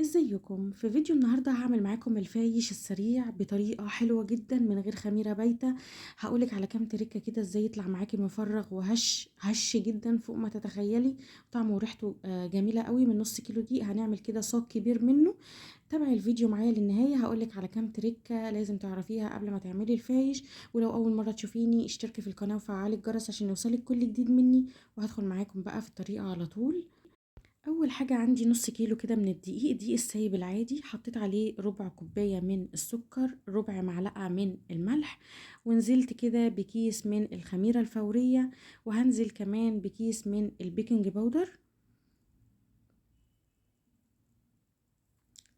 ازيكم؟ في فيديو النهارده هعمل معاكم الفايش السريع بطريقه حلوه جدا من غير خميره بايته. هقولك على كام تريكه كده ازاي يطلع معاكي مفرغ وهش هش جدا فوق ما تتخيلي. طعمه وريحته جميله قوي. من نص كيلو دي هنعمل كده صاج كبير منه. تابعي الفيديو معايا للنهايه، هقولك على كام تريكه لازم تعرفيها قبل ما تعملي الفايش. ولو اول مره تشوفيني اشتركي في القناه وفعلي الجرس عشان يوصلك كل جديد مني. وهدخل معاكم بقى في الطريقه على طول. اول حاجه عندي نص كيلو كده من الدقيق السايب العادي، حطيت عليه ربع كوبايه من السكر، ربع معلقه من الملح، ونزلت كده بكيس من الخميره الفوريه، وهنزل كمان بكيس من البيكنج باودر.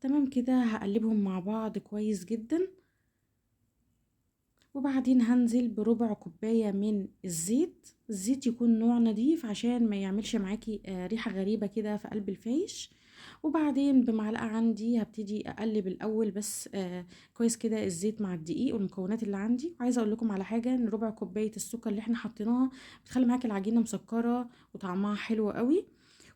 تمام كده، هقلبهم مع بعض كويس جدا. وبعدين هنزل بربع كوبايه من الزيت يكون نوع نضيف عشان ما يعملش معاكي ريحه غريبه كده في قلب الفايش. وبعدين بمعلقه عندي هبتدي اقلب الاول بس كويس كده الزيت مع الدقيق والمكونات اللي عندي. عايزه اقول لكم على حاجه، ان ربع كوبايه السكر اللي احنا حطيناها بتخلي معاكي العجينه مسكره وطعمها حلو قوي،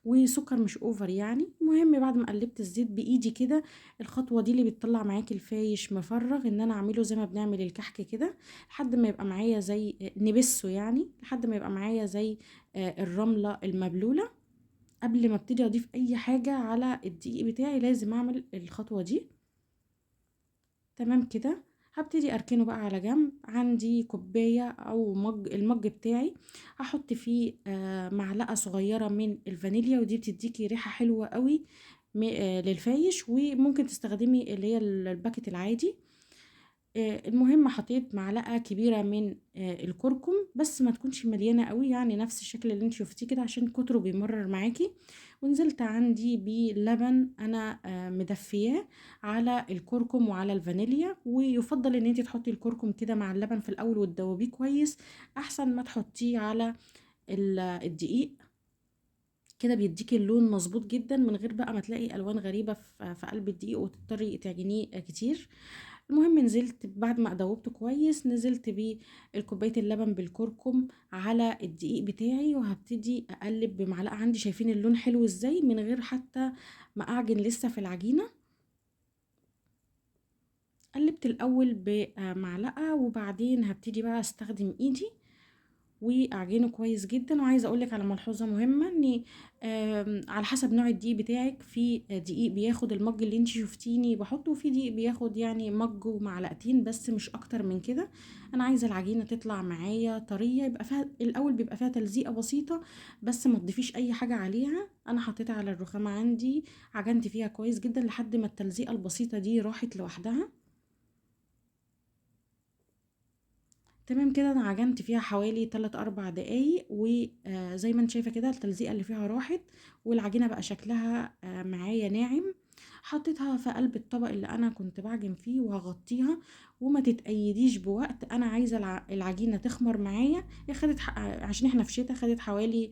وسكر مش اوفر يعني. المهم بعد ما قلبت الزيت بايدي كده، الخطوه دي اللي بتطلع معاكي الفايش مفرغ، ان انا اعمله زي ما بنعمل الكحك كده لحد ما يبقى معايا زي نبسه، يعني لحد ما يبقى معايا زي الرمله المبلوله. قبل ما ابتدي اضيف اي حاجه على الدقيق بتاعي لازم اعمل الخطوه دي. تمام كده، هبتدي اركنه بقى على جنب. عندي كوبايه او المج بتاعي هحط فيه معلقه صغيره من الفانيليا، ودي بتديكي ريحه حلوه قوي للفايش. وممكن تستخدمي اللي هي الباكت العادي. المهم حطيت معلقة كبيرة من الكركم، بس ما تكونش مليانة قوي، يعني نفس الشكل اللي انت شفتيه كده عشان كتره بيمرر معاكي. ونزلت عندي بلبن انا مدفياه على الكركم وعلى الفانيليا. ويفضل ان انت تحطي الكركم كده مع اللبن في الاول وتدوبيه كويس، احسن ما تحطيه على الدقيق. كده بيديكي اللون مظبوط جدا من غير بقى ما تلاقي الوان غريبة في قلب الدقيق وتضطري تعجنيه كتير. المهم نزلت بعد ما دوبته كويس، نزلت بالكوبايه اللبن بالكركم على الدقيق بتاعي، وهبتدي اقلب بمعلقه. عندي شايفين اللون حلو ازاي من غير حتى ما اعجن لسه في العجينه. قلبت الاول بمعلقه، وبعدين هبتدي بقى استخدم ايدي واعجنه كويس جدا. وعايزه اقولك على ملحوظه مهمه، ان على حسب نوع الدقيق بتاعك، في دقيق بياخد المج اللي انت شفتيني بحطه، وفي دقيق بياخد يعني مج ومعلقتين بس مش اكتر من كده. انا عايزه العجينه تطلع معايا طريه، يبقى فيها الاول بيبقى فيها تلزيقه بسيطه، بس ما تضيفيش اي حاجه عليها. انا حطيتها على الرخامه عندي، عجنت فيها كويس جدا لحد ما التلزيقه البسيطه دي راحت لوحدها. تمام كده، انا عجنت فيها حوالي 3 4 دقايق، وزي ما انت شايفه كده التلزيقه اللي فيها راحت، والعجينه بقى شكلها معايا ناعم. حطيتها في قلب الطبق اللي انا كنت بعجن فيه، وهغطيها. وما تتأيديش بوقت، انا عايزه العجينه تخمر معايا. هي خدت عشان احنا في شتاء، خدت حوالي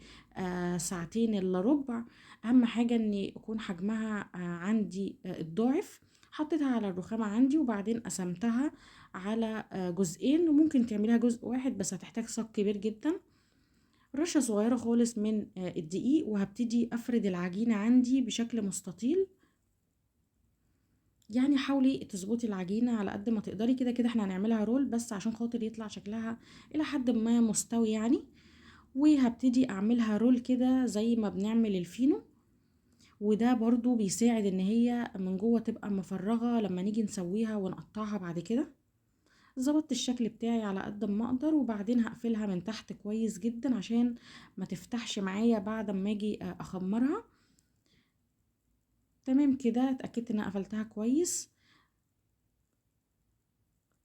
ساعتين الا ربع. اهم حاجه ان يكون حجمها عندي الضعف. حطيتها على الرخامه عندي، وبعدين قسمتها على جزئين، وممكن تعمليها جزء واحد بس هتحتاج صاج كبير جدا. رشة صغيرة خالص من الدقيق، وهبتدي افرد العجينة عندي بشكل مستطيل. يعني حاولي تظبطي العجينة على قد ما تقدري. كده كده احنا هنعملها رول بس عشان خاطر يطلع شكلها الى حد ما مستوي يعني. وهبتدي اعملها رول كده زي ما بنعمل الفينو، وده برضو بيساعد ان هي من جوه تبقى مفرغة لما نيجي نسويها ونقطعها بعد كده. ظبطت الشكل بتاعي على قد ما اقدر، وبعدين هقفلها من تحت كويس جدا عشان ما تفتحش معايا بعد ما اجي اخمرها. تمام كده، اتاكدت ان انا قفلتها كويس.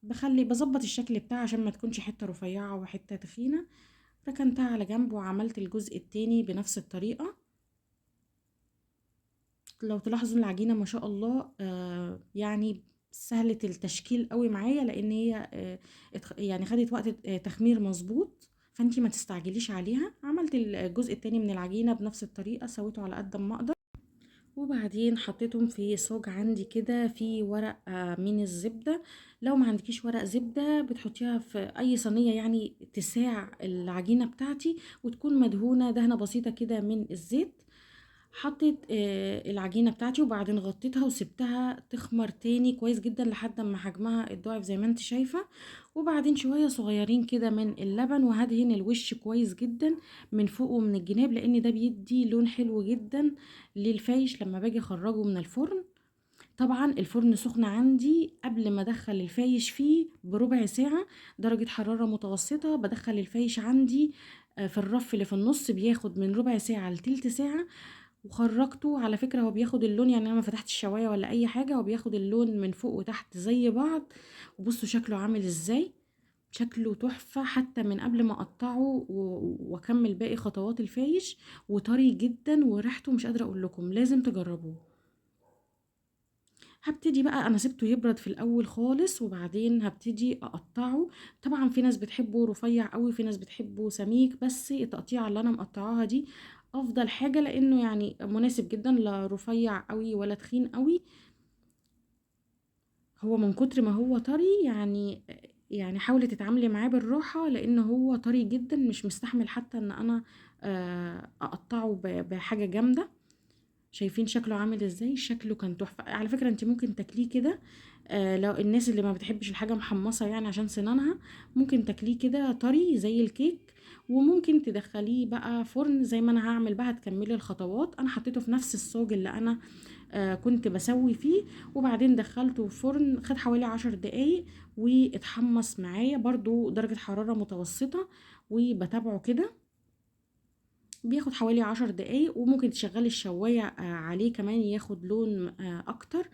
بظبط الشكل بتاعها عشان ما تكونش حته رفيعه وحته تخينه. ركنتها على جنب، وعملت الجزء التاني بنفس الطريقه. لو تلاحظوا العجينه ما شاء الله يعني سهله التشكيل قوي معايا، لان هي يعني خدت وقت تخمير مظبوط. فانتي ما تستعجليش عليها. عملت الجزء التاني من العجينه بنفس الطريقه، سويته على قد ما اقدر. وبعدين حطيتهم في صاج عندي كده في ورق من الزبده. لو ما عندكيش ورق زبده بتحطيها في اي صينيه يعني تساع العجينه بتاعتي، وتكون مدهونه دهنه بسيطه كده من الزيت. حطيت العجينة بتاعتي وبعدين غطيتها وسبتها تخمر تاني كويس جدا لحد ما حجمها اتضاعف زي ما انت شايفة. وبعدين شوية صغيرين كده من اللبن، وهدهن الوش كويس جدا من فوق ومن الجناب، لان ده بيدي لون حلو جدا للفايش لما باجي اخرجه من الفرن. طبعا الفرن سخن عندي قبل ما ادخل الفايش فيه بربع ساعة، درجة حرارة متوسطة. بدخل الفايش عندي في الرف اللي في النص، بياخد من ربع ساعة لتلت ساعة. وخرجته على فكرة هو بياخد اللون، يعني انا ما فتحت الشواية ولا اي حاجة، هو بياخد اللون من فوق وتحت زي بعض. وبصوا شكله عامل ازاي، شكله تحفة حتى من قبل ما اقطعه واكمل باقي خطوات الفايش. وطري جدا وريحته مش قادرة اقول لكم، لازم تجربوه. هبتدي بقى، انا سبته يبرد في الاول خالص وبعدين هبتدي اقطعه. طبعا في ناس بتحبه رفيع قوي، في ناس بتحبه سميك، بس التقطيعه اللي انا مقطعاها دي افضل حاجه، لانه يعني مناسب جدا، لا رفيع قوي ولا تخين قوي. هو من كتر ما هو طري يعني حاولي تتعاملي معاه بالراحه، لان هو طري جدا مش مستحمل حتى ان انا اقطعه بحاجه جامده. شايفين شكله عامل ازاي؟ شكله كان تحفة على فكرة. انت ممكن تاكليه كده، لو الناس اللي ما بتحبش الحاجة محمصة يعني عشان سنانها، ممكن تاكليه كده طري زي الكيك. وممكن تدخليه بقى فرن زي ما انا هعمل بقى. تكملي الخطوات، انا حطيته في نفس الصاج اللي انا كنت بسوي فيه، وبعدين دخلته فرن خد حوالي 10 دقايق واتحمص معايا برضو درجة حرارة متوسطة. وبتابعه كده، بياخد حوالي 10 دقايق، وممكن تشغلي الشواية عليه كمان ياخد لون اكتر.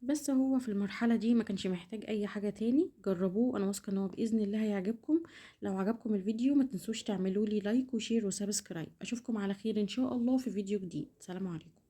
بس هو في المرحلة دي ما كانش محتاج اي حاجة تاني. جربوه، انا واثقة ان هو باذن الله هيعجبكم. لو عجبكم الفيديو ما تنسوش تعملوا لي لايك وشير وسبسكرايب. اشوفكم على خير ان شاء الله في فيديو جديد. سلام عليكم.